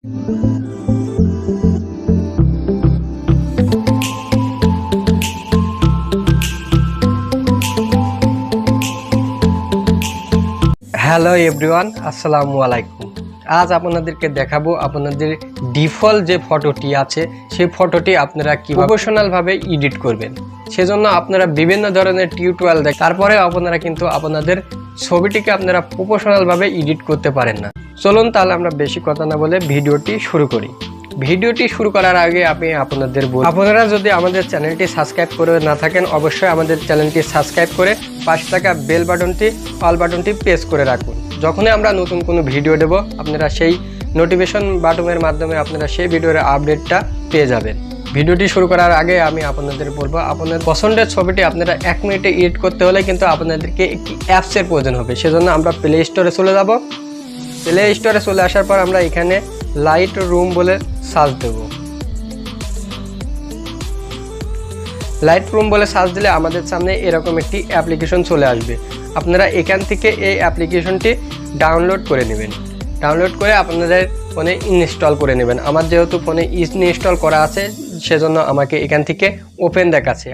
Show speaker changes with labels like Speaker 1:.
Speaker 1: Hello everyone, আসসালামু আলাইকুম। আজ আপনাদেরকে দেখাবো আপনাদের ডিফল্ট যে ফটোটি আছে সেই ফটোটি আপনারা কিভাবে প্রফেশনাল ভাবে এডিট করবেন। সেজন্য আপনারা বিভিন্ন ধরনের টিউটোরিয়াল দেখেন, তারপরে আপনারা কিন্তু আপনাদের ছবিটিকে আপনারা প্রফেশনাল ভাবে এডিট করতে পারেন না। চলুন তাহলে আমরা বেশি কথা না বলে ভিডিওটি শুরু করি। ভিডিওটি শুরু করার আগে আমি আপনাদের বলবো, আপনারা যদি আমাদের চ্যানেলটি সাবস্ক্রাইব করে না থাকেন অবশ্যই আমাদের চ্যানেলটি সাবস্ক্রাইব করে পাশে থাকা বেল বাটনটি অল বাটনটি প্রেস করে রাখুন। যখনই আমরা নতুন কোনো ভিডিও দেব আপনারা সেই নোটিফিকেশন বাটনের মাধ্যমে আপনারা সেই ভিডিওর আপডেটটা পেয়ে যাবেন। ভিডিওটি শুরু করার আগে আমি আপনাদের বলবো, আপনাদের পছন্দের ছবিটি আপনারা 1 মিনিটে এডিট করতে হলে কিন্তু আপনাদেরকে একটি অ্যাপসের প্রয়োজন হবে। সেজন্য আমরা প্লে স্টোরে চলে যাব। প্লে স্টোরে চলে আসার পর আমরা এখানে লাইটরুম বলে সার্চ দেব। লাইটরুম বলে সার্চ দিলে আমাদের সামনে এরকম একটি অ্যাপ্লিকেশন চলে আসবে। আপনারা এখান থেকে এই অ্যাপ্লিকেশনটি ডাউনলোড করে নেবেন। ডাউনলোড করে আপনাদের ফোনে ইনস্টল করে নেবেন। আমার যেহেতু ফোনে ইনস্টল করা আছে সেজন্য আমাকে এখান থেকে ওপেন দেখাচ্ছে।